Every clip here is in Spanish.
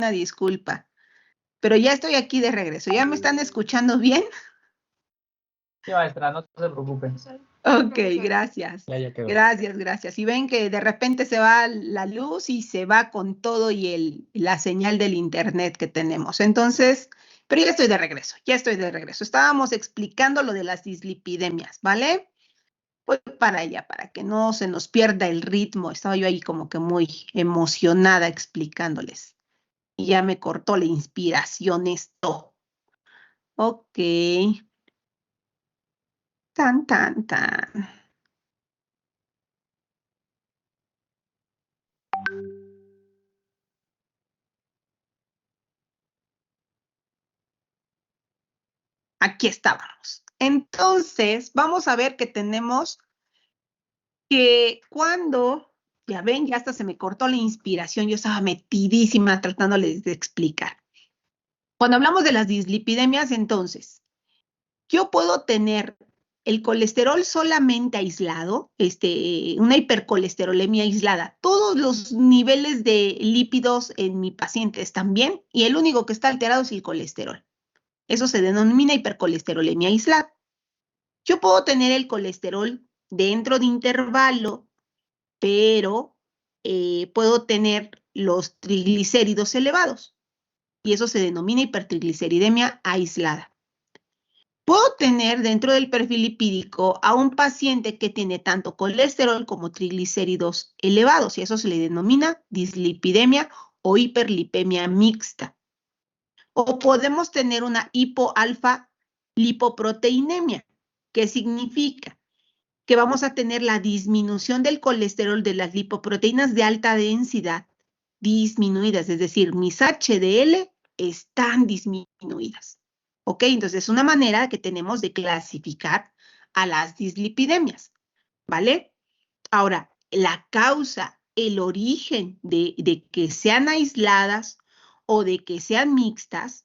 una disculpa. Pero ya estoy aquí de regreso. ¿Ya me están escuchando bien? Sí, maestra, no se preocupen. Ok, gracias. Ya quedó. Gracias. Y ven que de repente se va la luz y se va con todo y la señal del internet que tenemos. Entonces, pero ya estoy de regreso. Estábamos explicando lo de las dislipidemias, ¿vale? Voy para allá, para que no se nos pierda el ritmo. Estaba yo ahí como que muy emocionada explicándoles. Y ya me cortó la inspiración esto. Ok. Tan, tan, tan. Aquí estábamos. Entonces, vamos a ver que tenemos que cuando, ya ven, ya hasta se me cortó la inspiración, yo estaba metidísima tratándoles de explicar. Cuando hablamos de las dislipidemias, entonces, yo puedo tener el colesterol solamente aislado, una hipercolesterolemia aislada. Todos los niveles de lípidos en mi paciente están bien y el único que está alterado es el colesterol. Eso se denomina hipercolesterolemia aislada. Yo puedo tener el colesterol dentro de intervalo, pero puedo tener los triglicéridos elevados y eso se denomina hipertrigliceridemia aislada. Puedo tener dentro del perfil lipídico a un paciente que tiene tanto colesterol como triglicéridos elevados y eso se le denomina dislipidemia o hiperlipemia mixta. O podemos tener una hipoalfa lipoproteinemia, que significa que vamos a tener la disminución del colesterol de las lipoproteínas de alta densidad disminuidas, es decir, mis HDL están disminuidas. ¿Ok? Entonces es una manera que tenemos de clasificar a las dislipidemias, ¿vale? Ahora, la causa, el origen de que sean aisladas o de que sean mixtas,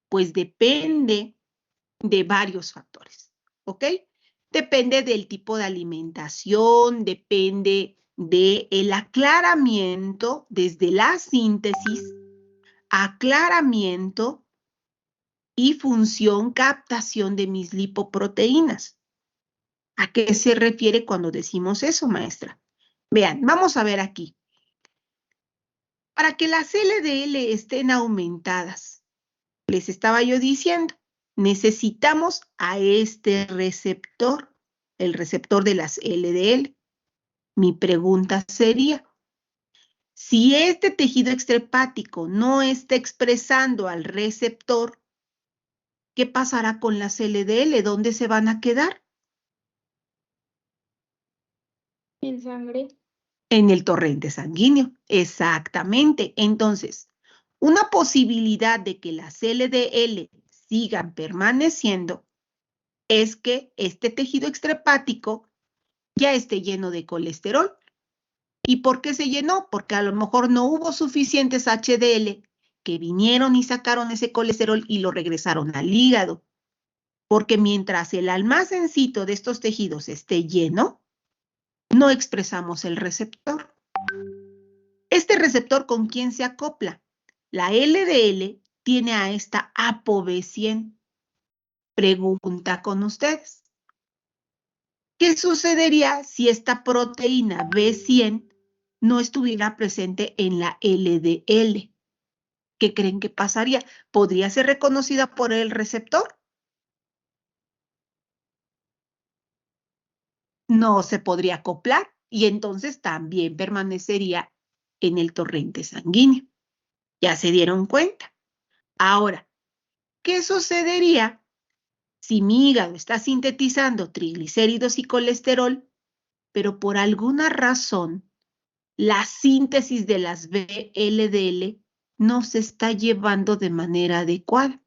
pues depende de varios factores, ¿ok? Depende del tipo de alimentación, depende del aclaramiento desde la síntesis, aclaramiento y función captación de mis lipoproteínas. ¿A qué se refiere cuando decimos eso, maestra? Vean, vamos a ver aquí. Para que las LDL estén aumentadas, les estaba yo diciendo, necesitamos a este receptor, el receptor de las LDL. Mi pregunta sería, si este tejido extrahepático no está expresando al receptor, ¿qué pasará con las LDL? ¿Dónde se van a quedar? En sangre. En el torrente sanguíneo. Exactamente. Entonces, una posibilidad de que las LDL sigan permaneciendo es que este tejido extrahepático ya esté lleno de colesterol. ¿Y por qué se llenó? Porque a lo mejor no hubo suficientes HDL que vinieron y sacaron ese colesterol y lo regresaron al hígado. Porque mientras el almacencito de estos tejidos esté lleno, no expresamos el receptor. ¿Este receptor con quién se acopla? La LDL tiene a esta ApoB100. Pregunta con ustedes. ¿Qué sucedería si esta proteína B100 no estuviera presente en la LDL? ¿Qué creen que pasaría? ¿Podría ser reconocida por el receptor? No se podría acoplar y entonces también permanecería en el torrente sanguíneo. ¿Ya se dieron cuenta? Ahora, ¿qué sucedería si mi hígado está sintetizando triglicéridos y colesterol, pero por alguna razón la síntesis de las VLDL no se está llevando de manera adecuada?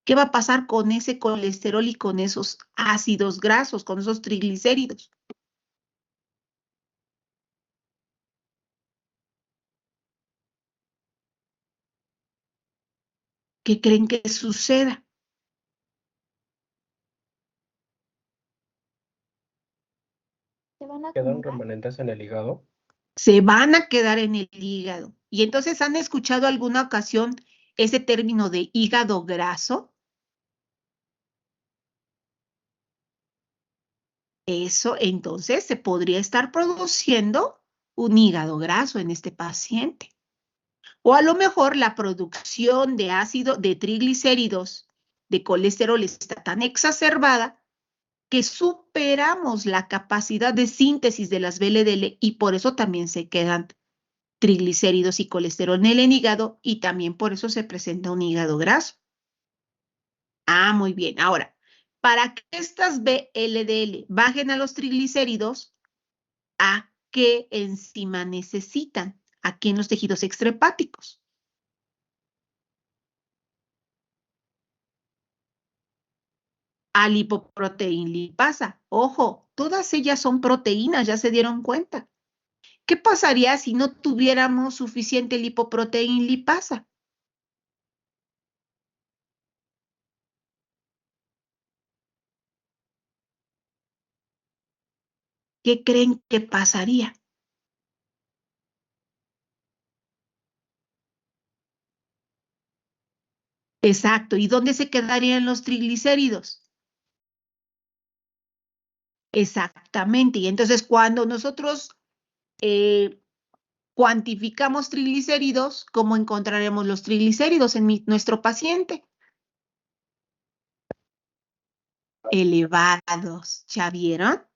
¿Qué va a pasar con ese colesterol y con esos ácidos grasos, con esos triglicéridos? ¿Qué creen que suceda? Se van a ¿Quedan acumular. remanentes en el hígado? Se van a quedar en el hígado. Y entonces, ¿han escuchado alguna ocasión ese término de hígado graso? Eso, entonces, se podría estar produciendo un hígado graso en este paciente. O a lo mejor la producción de ácido, de triglicéridos, de colesterol está tan exacerbada que superamos la capacidad de síntesis de las VLDL y por eso también se quedan triglicéridos y colesterol en el hígado y también por eso se presenta un hígado graso. Ah, muy bien. Ahora, para que estas VLDL bajen a los triglicéridos, ¿a qué enzima necesitan? Aquí en los tejidos extrahepáticos. A lipoproteína lipasa. Ojo, todas ellas son proteínas, ya se dieron cuenta. ¿Qué pasaría si no tuviéramos suficiente lipoproteína lipasa? ¿Qué creen que pasaría? Exacto. ¿Y dónde se quedarían los triglicéridos? Exactamente. Y entonces cuando nosotros cuantificamos triglicéridos, ¿cómo encontraremos los triglicéridos en nuestro paciente? Elevados. ¿Ya vieron?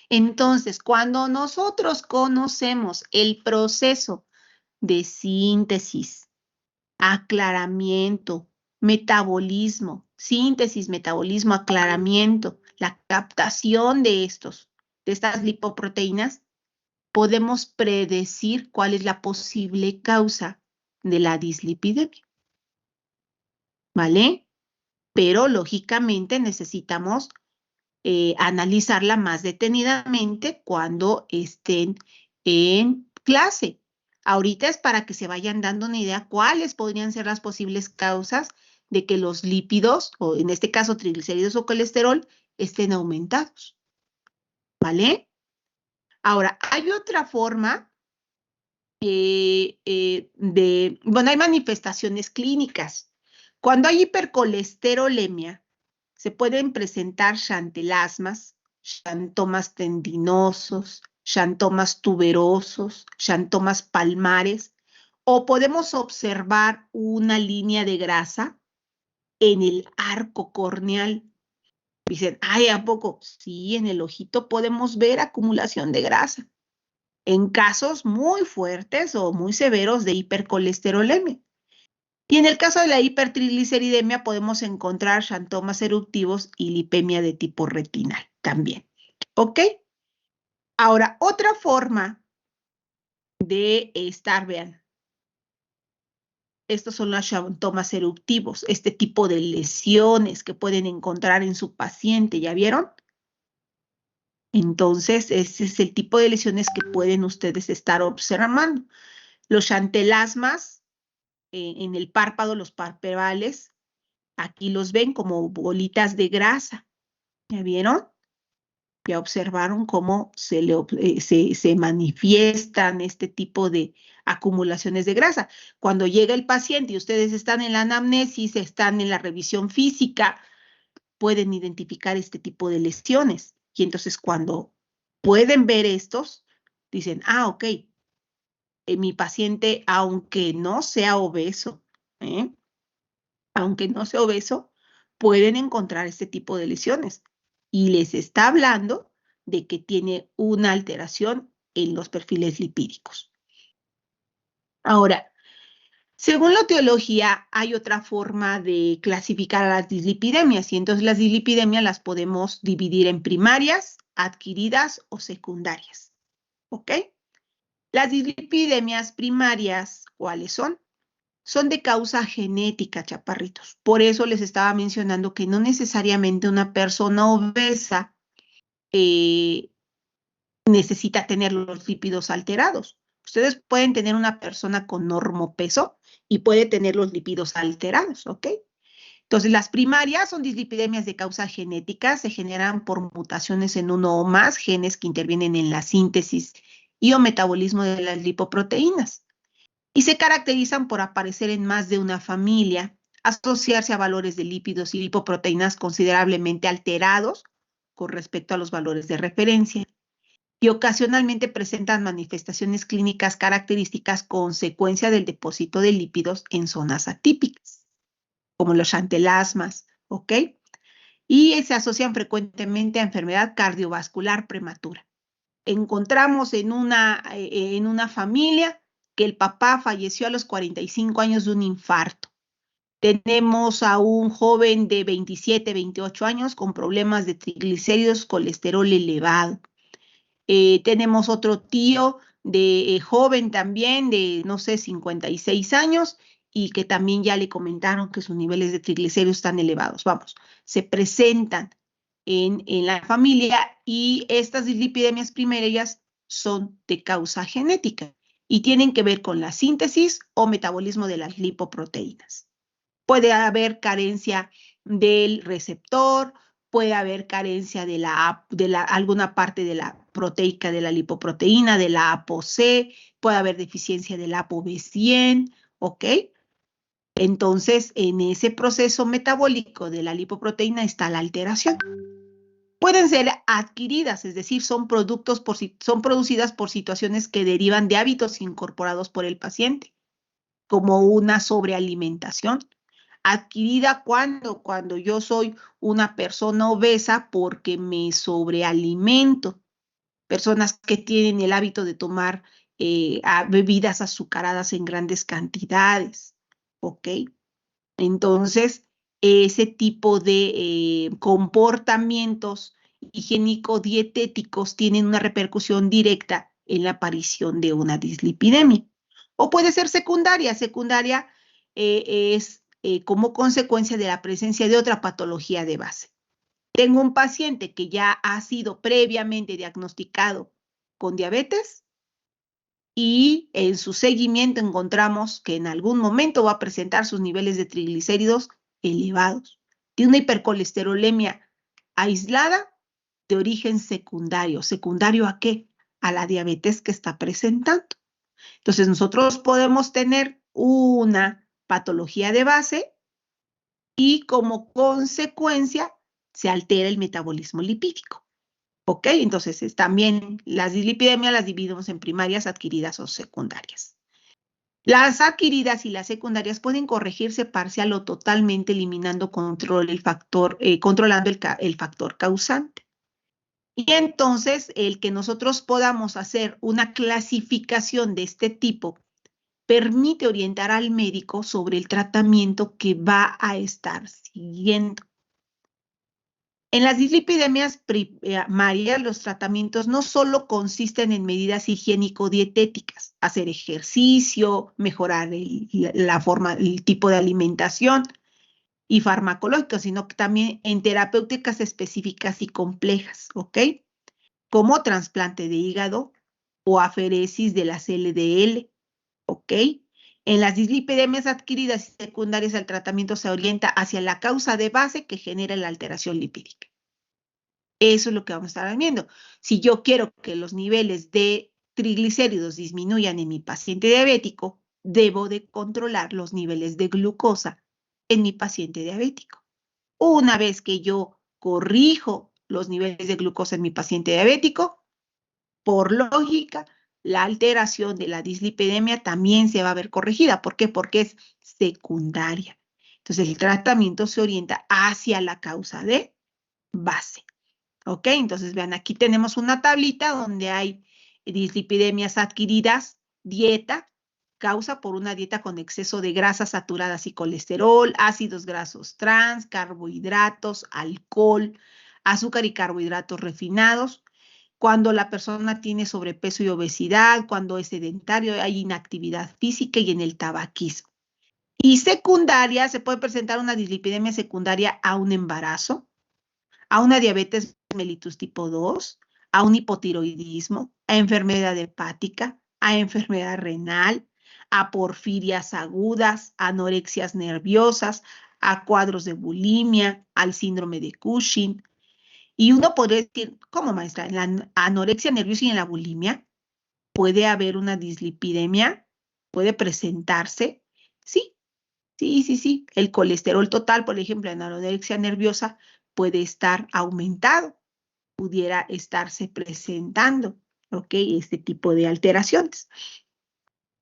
Entonces, cuando nosotros conocemos el proceso de síntesis, aclaramiento, metabolismo, síntesis, metabolismo, aclaramiento, la captación de estas lipoproteínas, podemos predecir cuál es la posible causa de la dislipidemia, ¿vale? Pero lógicamente necesitamos analizarla más detenidamente cuando estén en clase. Ahorita es para que se vayan dando una idea cuáles podrían ser las posibles causas de que los lípidos, o en este caso triglicéridos o colesterol, estén aumentados. ¿Vale? Ahora, hay otra forma bueno, hay manifestaciones clínicas. Cuando hay hipercolesterolemia, se pueden presentar xantelasmas, xantomas tendinosos, xantomas tuberosos, xantomas palmares, o podemos observar una línea de grasa en el arco corneal. Dicen, ay, ¿a poco? Sí, en el ojito podemos ver acumulación de grasa en casos muy fuertes o muy severos de hipercolesterolemia. Y en el caso de la hipertrigliceridemia podemos encontrar xantomas eruptivos y lipemia de tipo retinal también. ¿Ok? Ahora, otra forma de estar, vean, estos son los xantomas eruptivos, este tipo de lesiones que pueden encontrar en su paciente, ¿ya vieron? Entonces, ese es el tipo de lesiones que pueden ustedes estar observando. Los xantelasmas en el párpado, los parpevales, aquí los ven como bolitas de grasa. ¿Ya vieron? Ya observaron cómo se manifiestan este tipo de acumulaciones de grasa. Cuando llega el paciente y ustedes están en la anamnesis, están en la revisión física, pueden identificar este tipo de lesiones. Y entonces cuando pueden ver estos, dicen, ah, ok, mi paciente, aunque no sea obeso, aunque no sea obeso, pueden encontrar este tipo de lesiones. Y les está hablando de que tiene una alteración en los perfiles lipídicos. Ahora, según la teología, hay otra forma de clasificar a las dislipidemias, y entonces las dislipidemias las podemos dividir en primarias, adquiridas o secundarias. ¿Ok? Las dislipidemias primarias, ¿cuáles son? Son de causa genética, chaparritos. Por eso les estaba mencionando que no necesariamente una persona obesa necesita tener los lípidos alterados. Ustedes pueden tener una persona con normopeso y puede tener los lípidos alterados, ¿ok? Entonces, las primarias son dislipidemias de causa genética, se generan por mutaciones en uno o más genes que intervienen en la síntesis y o metabolismo de las lipoproteínas. y se caracterizan por aparecer en más de una familia, asociarse a valores de lípidos y lipoproteínas considerablemente alterados con respecto a los valores de referencia y ocasionalmente presentan manifestaciones clínicas características consecuencia del depósito de lípidos en zonas atípicas, como los xantelasmas, ¿ok? Y se asocian frecuentemente a enfermedad cardiovascular prematura. Encontramos en una familia que el papá falleció a los 45 años de un infarto. Tenemos a un joven de 27, 28 años con problemas de triglicéridos, colesterol elevado. Tenemos otro tío de joven también, de no sé, 56 años, y que también ya le comentaron que sus niveles de triglicéridos están elevados. Vamos, se presentan en la familia y estas dislipidemias primarias son de causa genética y tienen que ver con la síntesis o metabolismo de las lipoproteínas. Puede haber carencia del receptor, puede haber carencia de alguna parte de la proteica de la lipoproteína, de la ApoC, puede haber deficiencia del ApoB100, ¿ok? Entonces, en ese proceso metabólico de la lipoproteína está la alteración. Pueden ser adquiridas, es decir, son producidas por situaciones que derivan de hábitos incorporados por el paciente, como una sobrealimentación. Adquirida cuando yo soy una persona obesa porque me sobrealimento. Personas que tienen el hábito de tomar bebidas azucaradas en grandes cantidades, ¿ok? Entonces, ese tipo de comportamientos higiénico-dietéticos tienen una repercusión directa en la aparición de una dislipidemia. O puede ser secundaria. Secundaria es como consecuencia de la presencia de otra patología de base. Tengo un paciente que ya ha sido previamente diagnosticado con diabetes y en su seguimiento encontramos que en algún momento va a presentar sus niveles de triglicéridos elevados. Tiene una hipercolesterolemia aislada de origen secundario. ¿Secundario a qué? A la diabetes que está presentando. Entonces nosotros podemos tener una patología de base y como consecuencia se altera el metabolismo lipídico. ¿Ok? Entonces, también las dislipidemias las dividimos en primarias, adquiridas o secundarias. Las adquiridas y las secundarias pueden corregirse parcial o totalmente eliminando controlando el factor causante. Y entonces, el que nosotros podamos hacer una clasificación de este tipo permite orientar al médico sobre el tratamiento que va a estar siguiendo. En las dislipidemias primarias, los tratamientos no solo consisten en medidas higiénico-dietéticas, hacer ejercicio, mejorar el tipo de alimentación y farmacológico, sino que también en terapéuticas específicas y complejas, ¿ok? Como trasplante de hígado o aferesis de las LDL, ¿ok? En las dislipidemias adquiridas y secundarias, el tratamiento se orienta hacia la causa de base que genera la alteración lipídica. Eso es lo que vamos a estar viendo. Si yo quiero que los niveles de triglicéridos disminuyan en mi paciente diabético, debo de controlar los niveles de glucosa en mi paciente diabético. Una vez que yo corrijo los niveles de glucosa en mi paciente diabético, por lógica, la alteración de la dislipidemia también se va a ver corregida. ¿Por qué? Porque es secundaria. Entonces, el tratamiento se orienta hacia la causa de base. ¿Ok? Entonces, vean, aquí tenemos una tablita donde hay dislipidemias adquiridas, dieta, causa por una dieta con exceso de grasas saturadas y colesterol, ácidos grasos trans, carbohidratos, alcohol, azúcar y carbohidratos refinados. Cuando la persona tiene sobrepeso y obesidad, cuando es sedentario, hay inactividad física y en el tabaquismo. Y secundaria, se puede presentar una dislipidemia secundaria a un embarazo, a una diabetes mellitus tipo 2, a un hipotiroidismo, a enfermedad hepática, a enfermedad renal, a porfirias agudas, a anorexias nerviosas, a cuadros de bulimia, al síndrome de Cushing. Y uno podría decir, ¿cómo, maestra? En la anorexia nerviosa y en la bulimia puede haber una dislipidemia. puede presentarse, sí. El colesterol total, por ejemplo, en anorexia nerviosa puede estar aumentado, pudiera estarse presentando, ¿ok? Este tipo de alteraciones,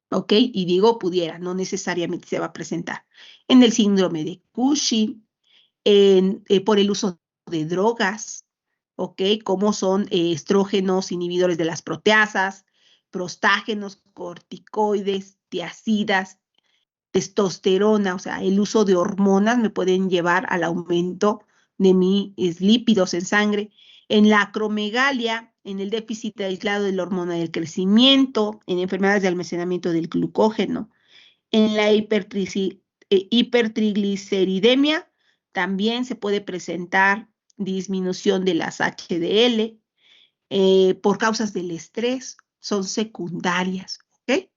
¿ok? Y digo pudiera, no necesariamente se va a presentar. En el síndrome de Cushing, por el uso de drogas, ¿ok? Como son estrógenos, inhibidores de las proteasas, prostágenos, corticoides, tiazidas, testosterona, o sea, el uso de hormonas me pueden llevar al aumento de mis lípidos en sangre. En la acromegalia, en el déficit aislado de la hormona del crecimiento, en enfermedades de almacenamiento del glucógeno, en la hipertrigliceridemia, también se puede presentar disminución de las HDL por causas del estrés, son secundarias, ¿ok?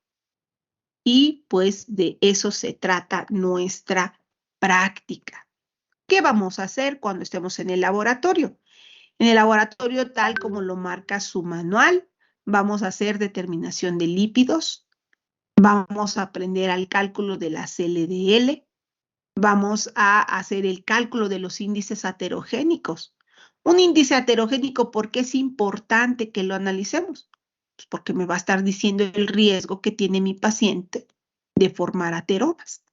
Y pues de eso se trata nuestra práctica. ¿Qué vamos a hacer cuando estemos en el laboratorio? En el laboratorio, tal como lo marca su manual, vamos a hacer determinación de lípidos, vamos a aprender al cálculo de las LDL, vamos a hacer el cálculo de los índices aterogénicos. Un índice aterogénico, ¿por qué es importante que lo analicemos? Pues porque me va a estar diciendo el riesgo que tiene mi paciente de formar ateromas.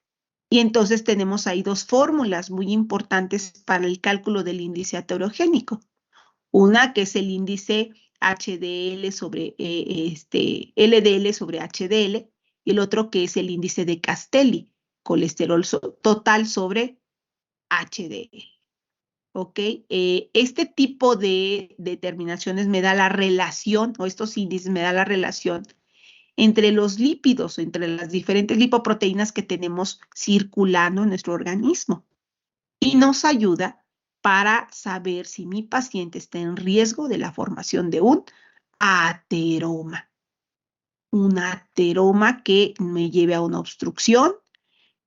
Y entonces tenemos ahí dos fórmulas muy importantes para el cálculo del índice aterogénico. Una que es el índice HDL sobre LDL sobre HDL y el otro que es el índice de Castelli, colesterol total sobre HDL. ¿Ok? Este tipo de determinaciones me da la relación, o estos índices me da la relación entre los lípidos, entre las diferentes lipoproteínas que tenemos circulando en nuestro organismo. Y nos ayuda para saber si mi paciente está en riesgo de la formación de un ateroma. Un ateroma que me lleve a una obstrucción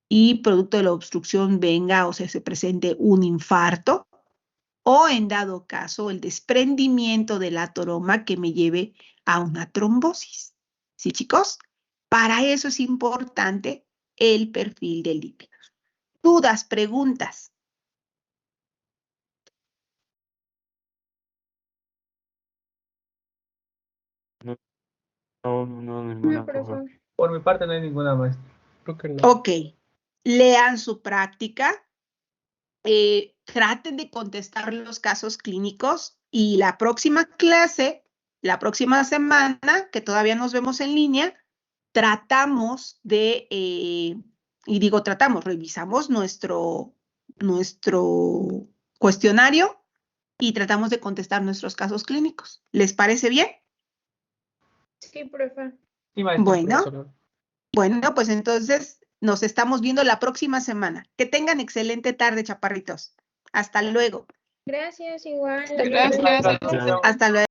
y producto de la obstrucción venga, o sea, se presente un infarto o en dado caso el desprendimiento del ateroma que me lleve a una trombosis. ¿Sí, chicos? Para eso es importante el perfil de lípidos. ¿Dudas, preguntas? No, ninguna, profe. Por mi parte no hay ninguna, maestra. Creo que no. Ok, lean su práctica, traten de contestar los casos clínicos y la próxima clase, la próxima semana, que todavía nos vemos en línea, tratamos de, y digo tratamos, revisamos nuestro cuestionario y tratamos de contestar nuestros casos clínicos. ¿Les parece bien? Sí, profe. Sí, maestra. Bueno. Bueno, pues entonces nos estamos viendo la próxima semana. Que tengan excelente tarde, chaparritos. Hasta luego. Gracias, igual. Gracias. Hasta luego.